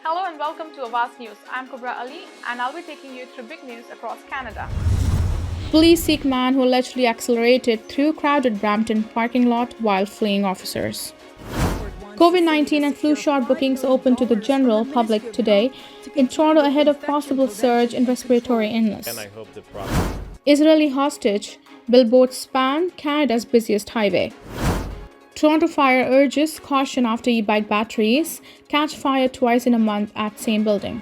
Hello and welcome to Awaz News. I'm Kubra Ali and I'll be taking you through big news across Canada. Police seek man who allegedly accelerated through crowded Brampton parking lot while fleeing officers. COVID-19 and flu shot bookings open to the general public today in Toronto ahead of possible surge in respiratory illness. Israeli hostage billboards span Canada's busiest highway. Toronto Fire urges caution after e-bike batteries catch fire twice in a month at same building.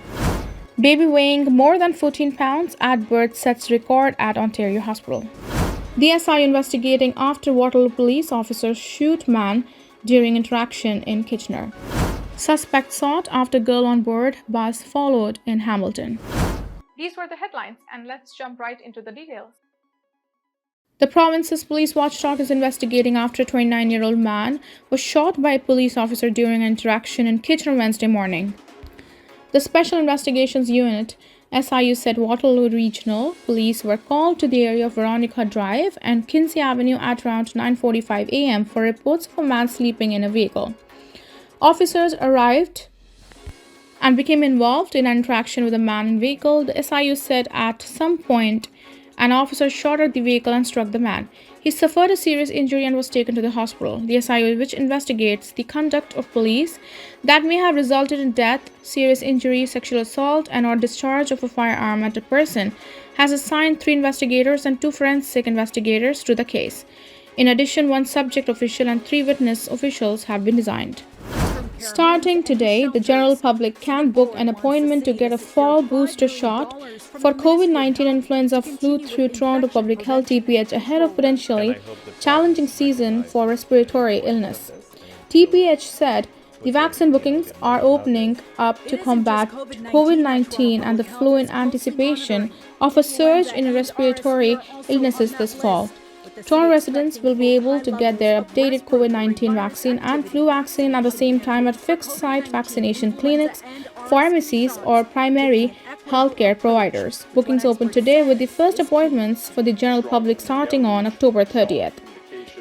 Baby weighing more than 14 pounds at birth sets record at Ontario Hospital. The SIU investigating after Waterloo police officers shoot man during interaction in Kitchener. Suspect sought after girl on board bus followed in Hamilton. These were the headlines, and let's jump right into the details. The province's police watchdog is investigating after a 29-year-old man was shot by a police officer during an interaction in Kitchener Wednesday morning. The Special Investigations Unit, SIU said Waterloo Regional Police were called to the area of Veronica Drive and Kinsey Avenue at around 9:45 a.m. for reports of a man sleeping in a vehicle. Officers arrived and became involved in an interaction with a man in vehicle. The SIU said at some point an officer shot at the vehicle and struck the man. He suffered a serious injury and was taken to the hospital. The SIU, which investigates the conduct of police that may have resulted in death, serious injury, sexual assault, and/or discharge of a firearm at a person, has assigned 3 investigators and 2 forensic investigators to the case. In addition, 1 subject official and 3 witness officials have been designed. Starting today, the general public can book an appointment to get a fall booster shot for COVID-19 influenza flu through Toronto Public Health TPH ahead of potentially challenging season for respiratory illness. TPH said the vaccine bookings are opening up to combat COVID-19 and the flu in anticipation of a surge in respiratory illnesses this fall. Toronto residents will be able to get their updated COVID-19 vaccine and flu vaccine at the same time at fixed-site vaccination clinics, pharmacies, or primary healthcare providers. Bookings open today with the first appointments for the general public starting on October 30th.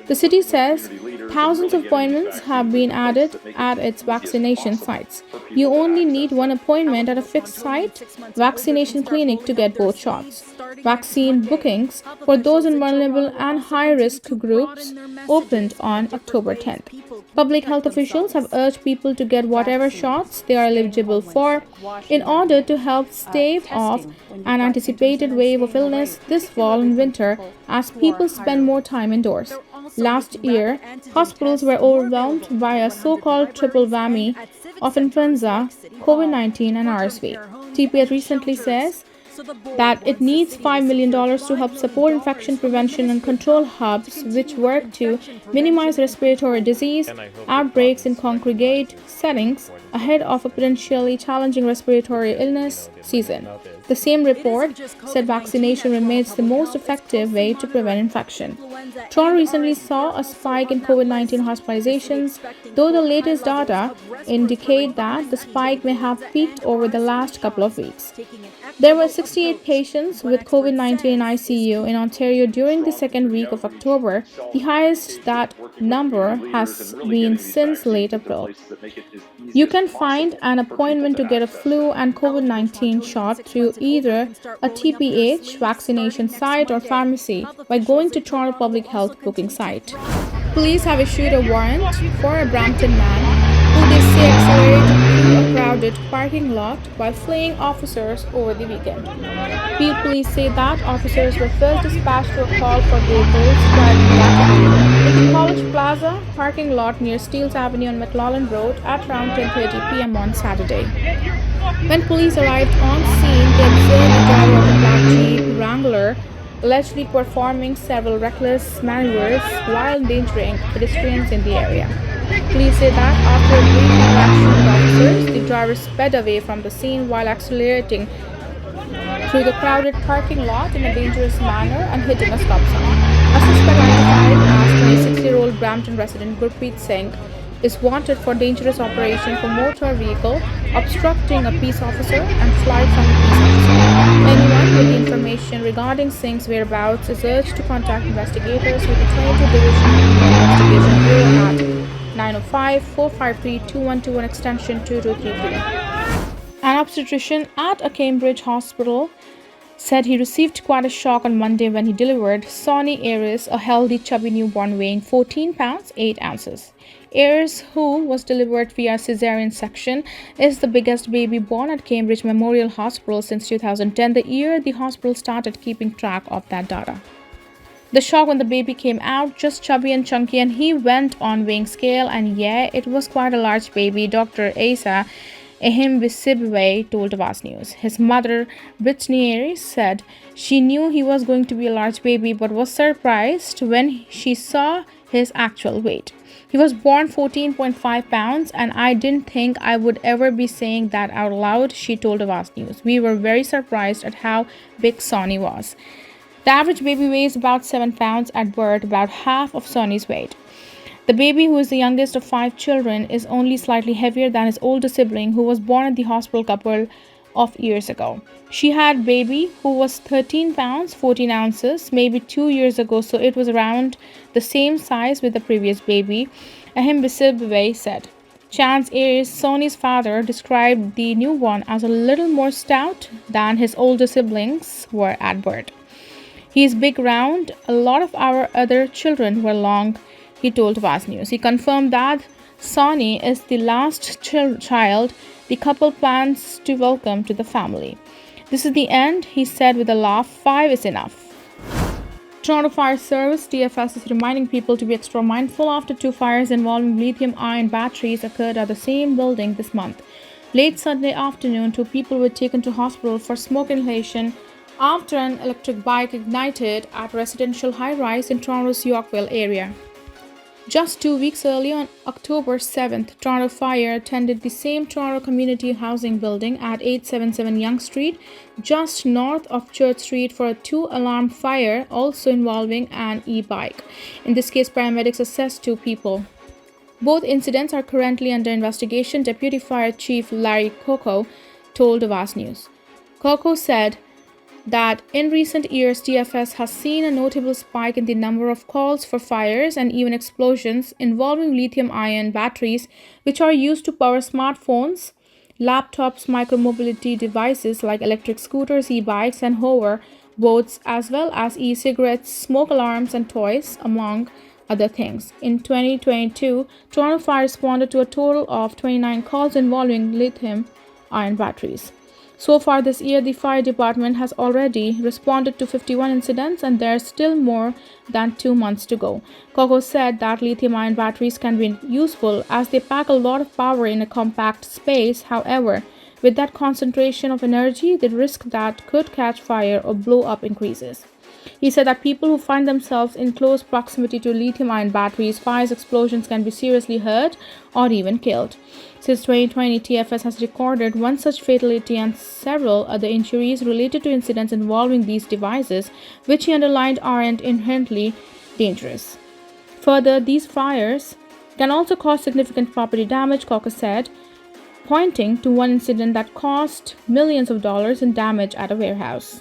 The city says thousands of appointments have been added at its vaccination sites. You only need 1 appointment at a fixed-site vaccination clinic to get both shots. Vaccine bookings for those in vulnerable and high-risk groups opened on October 10th. Public health officials have urged people to get whatever shots they are eligible for in order to help stave off an anticipated wave of illness this fall and winter as people spend more time indoors. Last year, hospitals were overwhelmed by a so-called triple whammy of influenza, COVID-19, and RSV. TPH recently says that it needs $5 million to help support infection prevention and control hubs which work to minimize respiratory disease outbreaks in congregate settings ahead of a potentially challenging respiratory illness season. The same report said vaccination remains the most effective way to prevent infection. Toronto recently saw a spike in COVID-19 hospitalizations, though the latest data indicate that the spike may have peaked over the last couple of weeks. There were 68 patients with COVID-19 in ICU in Ontario during the second week of October, the highest that number has been since late April. You can find an appointment to get a flu and COVID-19 shot through either a TPH vaccination site or pharmacy by going to Toronto Public Health booking site. Police have issued a warrant for a Brampton man who they say accelerated through a crowded parking lot while fleeing officers over the weekend. Peel police say that officers were first dispatched to a call for vehicles driving rapidly in the College Plaza parking lot near Steeles Avenue on McLaughlin Road at around 10:30 p.m. on Saturday. When police arrived on scene, they observed the driver of a black Jeep Wrangler allegedly performing several reckless maneuvers while endangering pedestrians in the area. Police say that after a brief interaction with officers, the driver sped away from the scene while accelerating through the crowded parking lot in a dangerous manner and hitting a stop sign. A suspect identified as 26-year-old Brampton resident Gurpreet Singh is wanted for dangerous operation for motor vehicle, obstructing a peace officer, and flight from a peace officer. Anyone with the information regarding Singh's whereabouts is urged to contact investigators with the 22 Division Investigation Bureau at 905-453-2121 extension 2233. An obstetrician at a Cambridge hospital said he received quite a shock on Monday when he delivered Sonny Ayres, a healthy, chubby newborn weighing 14 pounds 8 ounces. Ayres, who was delivered via cesarean section, is the biggest baby born at Cambridge Memorial Hospital since 2010, the year the hospital started keeping track of that data. The shock when the baby came out, just chubby and chunky, and he went on weighing scale, and yeah, it was quite a large baby, Dr. Asa Ehimbisibwe told Awaz News. His mother, Brittany Ayres, said she knew he was going to be a large baby but was surprised when she saw his actual weight. He was born 14.5 pounds, and I didn't think I would ever be saying that out loud, she told Awaz News. We were very surprised at how big Sonny was. The average baby weighs about 7 pounds at birth, about half of Sonny's weight. The baby, who is the youngest of 5 children, is only slightly heavier than his older sibling, who was born at the hospital a couple of years ago. She had baby, who was 13 pounds 14 ounces, maybe 2 years ago, so it was around the same size with the previous baby, Ehimbisibwe said. Chance Ayres, Sonny's father, described the newborn as a little more stout than his older siblings were at birth. He is big round. A lot of our other children were long, he told Awaz News. He confirmed that Sonny is the last child the couple plans to welcome to the family. This is the end, he said with a laugh. 5 is enough. Toronto Fire Service TFS is reminding people to be extra mindful after 2 fires involving lithium-ion batteries occurred at the same building this month. Late Sunday afternoon, 2 people were taken to hospital for smoke inhalation after an electric bike ignited at a residential high-rise in Toronto's Yorkville area. Just 2 weeks earlier, on October 7th, Toronto Fire attended the same Toronto Community Housing building at 877 Yonge Street, just north of Church Street, for a 2-alarm fire, also involving an e-bike. In this case, paramedics assessed 2 people. Both incidents are currently under investigation, Deputy Fire Chief Larry Coco told Awaz News. Coco said that in recent years, TFS has seen a notable spike in the number of calls for fires and even explosions involving lithium-ion batteries, which are used to power smartphones, laptops, micromobility devices like electric scooters, e-bikes, and hover boats, as well as e-cigarettes, smoke alarms, and toys, among other things. In 2022, Toronto Fire responded to a total of 29 calls involving lithium-ion batteries. So far this year, the fire department has already responded to 51 incidents, and there's still more than 2 months to go. Coco said that lithium-ion batteries can be useful as they pack a lot of power in a compact space. However, with that concentration of energy, the risk that could catch fire or blow up increases. He said that people who find themselves in close proximity to lithium-ion batteries, fires, explosions can be seriously hurt or even killed. Since 2020, TFS has recorded 1 such fatality and several other injuries related to incidents involving these devices, which he underlined aren't inherently dangerous. Further, these fires can also cause significant property damage, Coco said, pointing to one incident that cost millions of dollars in damage at a warehouse.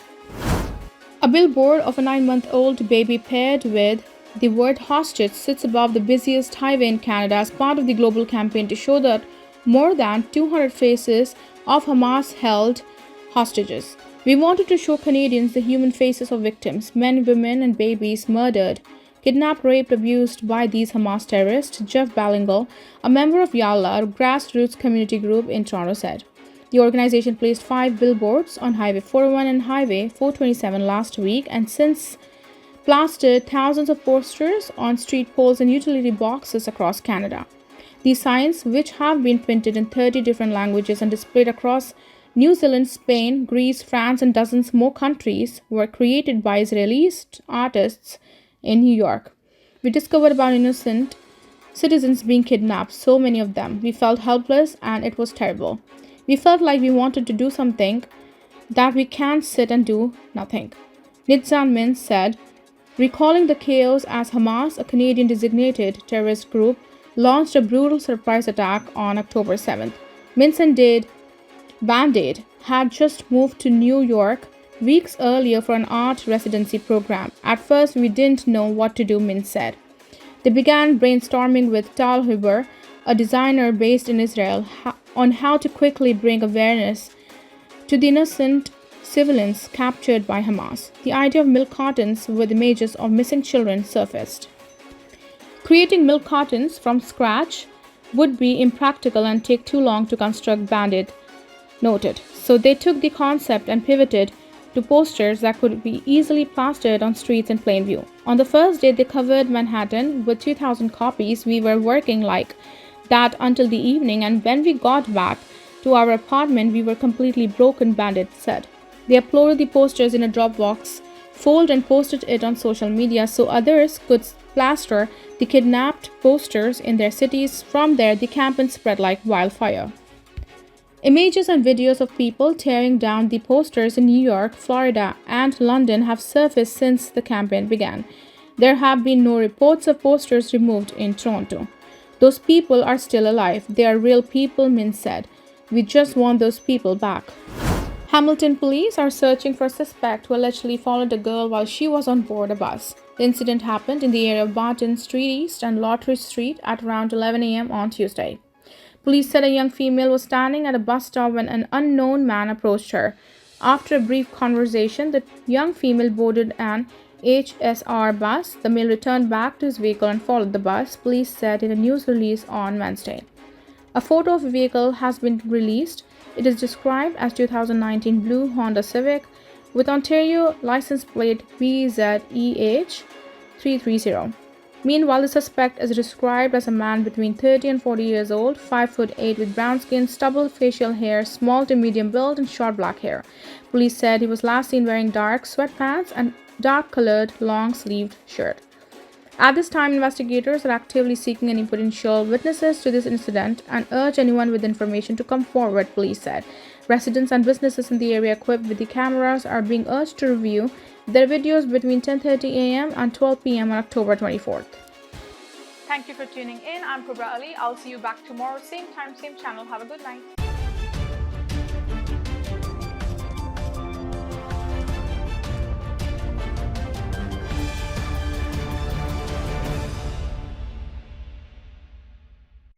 A billboard of a 9-month-old baby paired with the word hostage sits above the busiest highway in Canada as part of the global campaign to show that more than 200 faces of Hamas-held hostages. We wanted to show Canadians the human faces of victims, men, women, and babies murdered, kidnapped, raped, abused by these Hamas terrorists, Jeff Ballingle, a member of Yalla, a grassroots community group in Toronto, said. The organization placed 5 billboards on Highway 401 and Highway 427 last week, and since plastered thousands of posters on street poles and utility boxes across Canada. These signs, which have been printed in 30 different languages and displayed across New Zealand, Spain, Greece, France, and dozens more countries, were created by Israeli artists in New York. We discovered about innocent citizens being kidnapped, so many of them. We felt helpless, and it was terrible. We felt like we wanted to do something, that we can't sit and do nothing. Nitzan Min said, recalling the chaos as Hamas, a Canadian designated terrorist group, launched a brutal surprise attack on October 7th. Min and Band-Aid had just moved to New York weeks earlier for an art residency program. At first, we didn't know what to do, Min said. They began brainstorming with Tal Huber, a designer based in Israel, on how to quickly bring awareness to the innocent civilians captured by Hamas. The idea of milk cartons with images of missing children surfaced. Creating milk cartons from scratch would be impractical and take too long to construct, Bandit noted. So they took the concept and pivoted to posters that could be easily plastered on streets in plain view. On the first day, they covered Manhattan with 2,000 copies. We were working like that until the evening, and when we got back to our apartment, we were completely broken, Bandit said. They uploaded the posters in a Dropbox folder and posted it on social media so others could plaster the kidnapped posters in their cities. From there, the campaign spread like wildfire. Images and videos of people tearing down the posters in New York, Florida, and London have surfaced since the campaign began. There have been no reports of posters removed in Toronto. Those people are still alive. They are real people, Min said. We just want those people back. Hamilton police are searching for a suspect who allegedly followed a girl while she was on board a bus. The incident happened in the area of Barton Street East and Lottery Street at around 11 a.m. on Tuesday. Police said a young female was standing at a bus stop when an unknown man approached her. After a brief conversation, the young female boarded an HSR bus. The male returned back to his vehicle and followed the bus, police said in a news release on Wednesday. A photo of the vehicle has been released. It is described as 2019 blue Honda Civic with Ontario license plate BZEH330. Meanwhile, the suspect is described as a man between 30 and 40 years old, 5'8" with brown skin, stubble, facial hair, small to medium build, and short black hair. Police said he was last seen wearing dark sweatpants and dark-colored, long-sleeved shirt. At this time, investigators are actively seeking any potential witnesses to this incident and urge anyone with information to come forward, police said. Residents and businesses in the area equipped with the cameras are being urged to review their videos between 10:30 a.m. and 12 p.m. on October 24th. Thank you for tuning in. I'm Kubra Ali. I'll see you back tomorrow, same time, same channel. Have a good night.